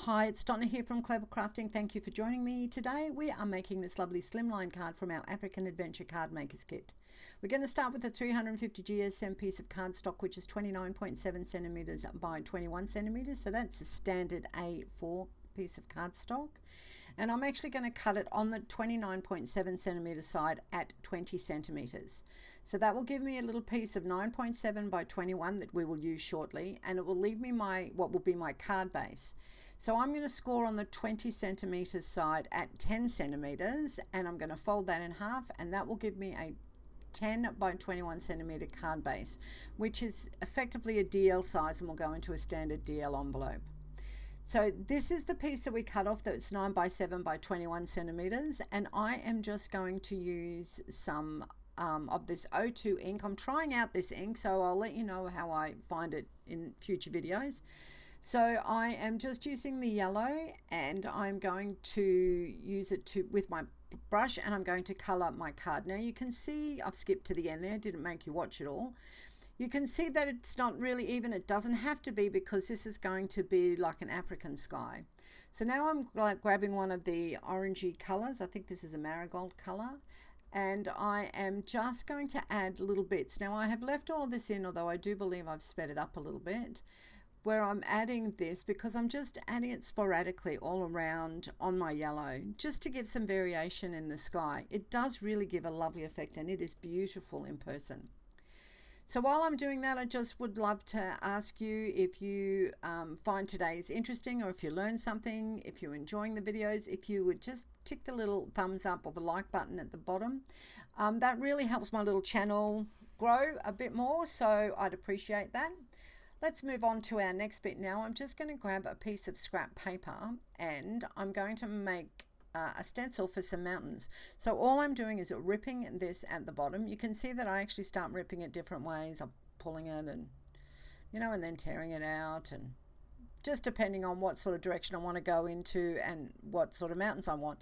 Hi, it's Donna here from Clever Crafting. Thank you for joining me today. We are making this lovely Slimline card from our African Adventure Card Makers Kit. We're going to start with a 350 GSM piece of cardstock, which is 29.7 centimeters by 21 centimeters. So that's a standard A4 piece of cardstock. And I'm actually going to cut it on the 29.7 centimeter side at 20 centimeters. So that will give me a little piece of 9.7 by 21 that we will use shortly, and it will leave me what will be my card base. So I'm going to score on the 20 centimeters side at 10 centimeters, and I'm going to fold that in half, and that will give me a 10 by 21 centimeter card base, which is effectively a DL size and will go into a standard DL envelope. So this is the piece that we cut off, that's 9 by 7 by 21 centimeters, and I am just going to use some of this O2 ink. I'm trying out this ink, so I'll let you know how I find it in future videos. So I am just using the yellow, and I'm going to use it with my brush, and I'm going to color my card. Now you can see I've skipped to the end there, didn't make you watch it all. You can see that it's not really even, it doesn't have to be, because this is going to be like an African sky. So now I'm grabbing one of the orangey colors. I think this is a marigold color. And I am just going to add little bits. Now I have left all of this in, although I do believe I've sped it up a little bit, where I'm adding this because I'm just adding it sporadically all around on my yellow, just to give some variation in the sky. It does really give a lovely effect, and it is beautiful in person. So while I'm doing that, I just would love to ask you if you find today's interesting, or if you learned something, if you're enjoying the videos, if you would just tick the little thumbs up or the like button at the bottom. That really helps my little channel grow a bit more, so I'd appreciate that. Let's move on to our next bit now. I'm just going to grab a piece of scrap paper, and I'm going to make a stencil for some mountains. So all I'm doing is ripping this at the bottom. You can see that I actually start ripping it different ways. I'm pulling it and, and then tearing it out, and just depending on what sort of direction I want to go into and what sort of mountains I want.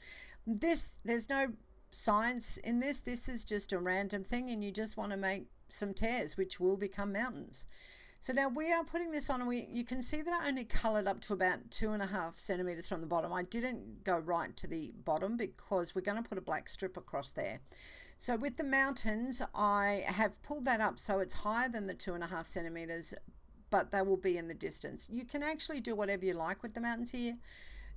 There's no science in this. This is just a random thing, and you just want to make some tears, which will become mountains. So now we are putting this on, and you can see that I only colored up to about 2.5 centimeters from the bottom. I didn't go right to the bottom because we're going to put a black strip across there. So with the mountains, I have pulled that up so it's higher than the 2.5 centimeters, but they will be in the distance. You can actually do whatever you like with the mountains here.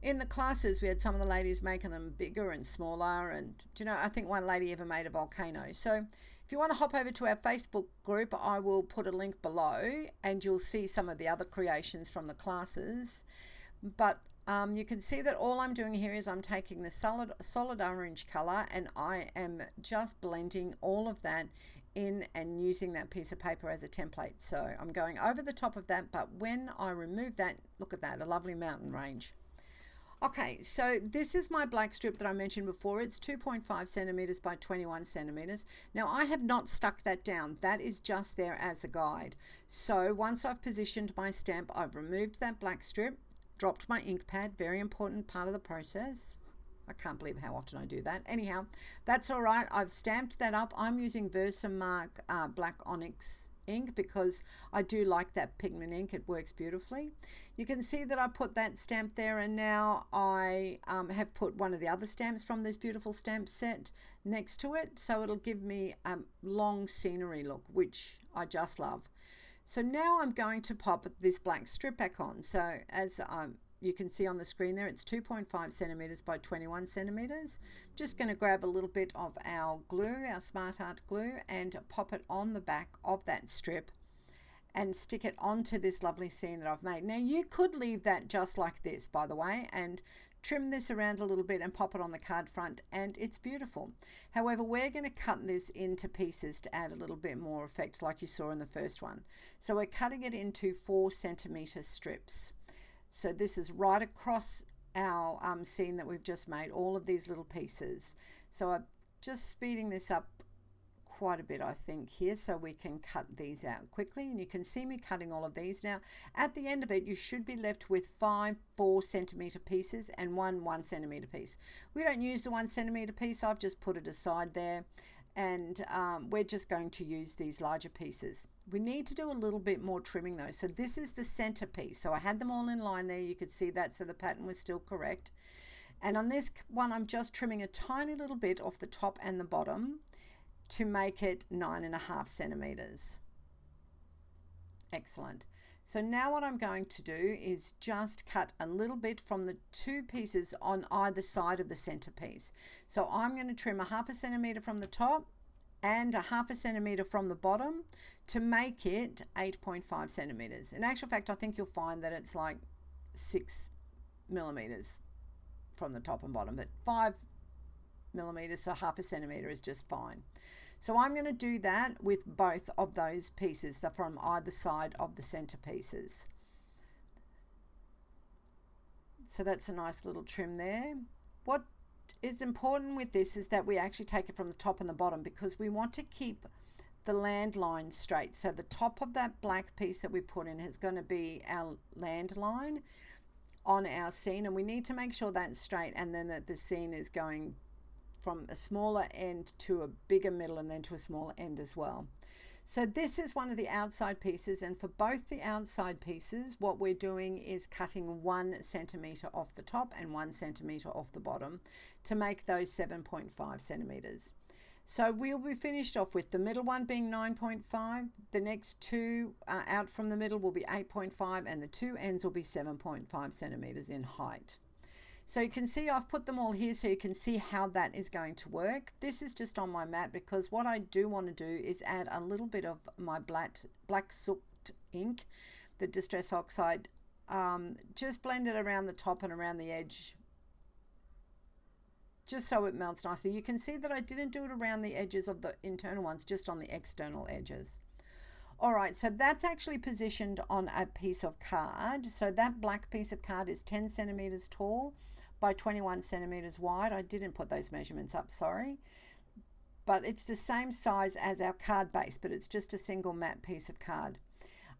In the classes, we had some of the ladies making them bigger and smaller, and I think one lady even made a volcano. So if you want to hop over to our Facebook group, I will put a link below, and you'll see some of the other creations from the classes. But you can see that all I'm doing here is I'm taking the solid orange color, and I am just blending all of that in and using that piece of paper as a template. So I'm going over the top of that, but when I remove that, look at that, a lovely mountain range. Okay, so this is my black strip that I mentioned before. It's 2.5 centimeters by 21 centimeters. Now I have not stuck that down. That is just there as a guide. So once I've positioned my stamp, I've removed that black strip, dropped my ink pad, very important part of the process. I can't believe how often I do that. Anyhow, that's all right. I've stamped that up. I'm using Versamark Black Onyx ink because I do like that pigment ink. It works beautifully. You can see that I put that stamp there, and now I have put one of the other stamps from this beautiful stamp set next to it, so it'll give me a long scenery look, which I just love. So now I'm going to pop this black strip back on. So as you can see on the screen there, it's 2.5 centimeters by 21 centimeters. Just going to grab a little bit of our glue, our Smart Art glue, and pop it on the back of that strip and stick it onto this lovely scene that I've made. Now you could leave that just like this, by the way, and trim this around a little bit and pop it on the card front, and it's beautiful. However, we're going to cut this into pieces to add a little bit more effect, like you saw in the first one. So we're cutting it into 4 centimeter strips. So this is right across our scene that we've just made, all of these little pieces. So I'm just speeding this up quite a bit, I think, here, so we can cut these out quickly. And you can see me cutting all of these. Now, at the end of it, you should be left with 5 4 centimeter pieces and 1 centimeter piece. We don't use the 1 centimeter piece. I've just put it aside there. And we're just going to use these larger pieces. We need to do a little bit more trimming though. So this is the centerpiece. So I had them all in line there. You could see that, so the pattern was still correct. And on this one, I'm just trimming a tiny little bit off the top and the bottom to make it 9.5 centimeters. Excellent. So now what I'm going to do is just cut a little bit from the two pieces on either side of the centerpiece. So I'm going to trim 1/2 centimeter from the top and 1/2 centimeter from the bottom to make it 8.5 centimeters. In actual fact, I think you'll find that it's like 6 millimeters from the top and bottom, but 5 millimeters, so 1/2 centimeter is just fine. So I'm going to do that with both of those pieces, that from either side of the center pieces. So that's a nice little trim there. What is important with this is that we actually take it from the top and the bottom, because we want to keep the land line straight. So the top of that black piece that we put in is going to be our land line on our seam, and we need to make sure that's straight, and then that the seam is going from a smaller end to a bigger middle and then to a smaller end as well. So this is one of the outside pieces, and for both the outside pieces what we're doing is cutting 1 centimeter off the top and 1 centimeter off the bottom to make those 7.5 centimeters. So we'll be finished off with the middle one being 9.5, the next two out from the middle will be 8.5, and the two ends will be 7.5 centimeters in height. So you can see I've put them all here so you can see how that is going to work. This is just on my mat, because what I do want to do is add a little bit of my black soot ink, the Distress Oxide, just blend it around the top and around the edge, just so it melts nicely. You can see that I didn't do it around the edges of the internal ones, just on the external edges. Alright, so that's actually positioned on a piece of card. So that black piece of card is 10 centimeters tall by 21 centimeters wide. I didn't put those measurements up, sorry. But it's the same size as our card base, but it's just a single matte piece of card.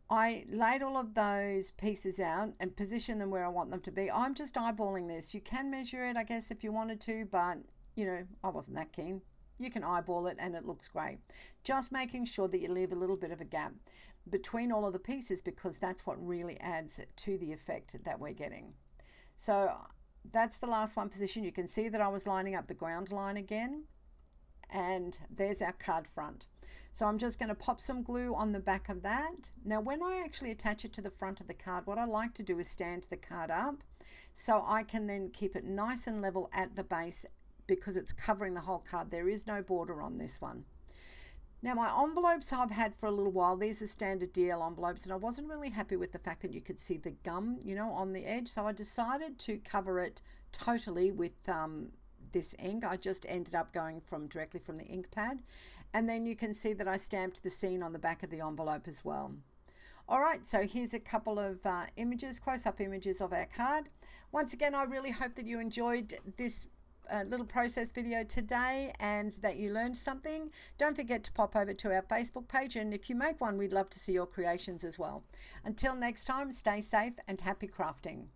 I laid all of those pieces out and positioned them where I want them to be. I'm just eyeballing this. You can measure it, I guess, if you wanted to, but, you know, I wasn't that keen. You can eyeball it and it looks great. Just making sure that you leave a little bit of a gap between all of the pieces, because that's what really adds to the effect that we're getting. So that's the last one position. You can see that I was lining up the ground line again, and there's our card front. So I'm just going to pop some glue on the back of that. Now when I actually attach it to the front of the card, what I like to do is stand the card up so I can then keep it nice and level at the base, because it's covering the whole card. There is no border on this one. Now my envelopes I've had for a little while. These are standard DL envelopes, and I wasn't really happy with the fact that you could see the gum, you know, on the edge. So I decided to cover it totally with this ink. I just ended up going directly from the ink pad, and then you can see that I stamped the scene on the back of the envelope as well. Alright, so here's a couple of images, close-up images of our card. Once again, I really hope that you enjoyed this little process video today and that you learned something. Don't forget to pop over to our Facebook page, and if you make one, we'd love to see your creations as well. Until next time, stay safe and happy crafting.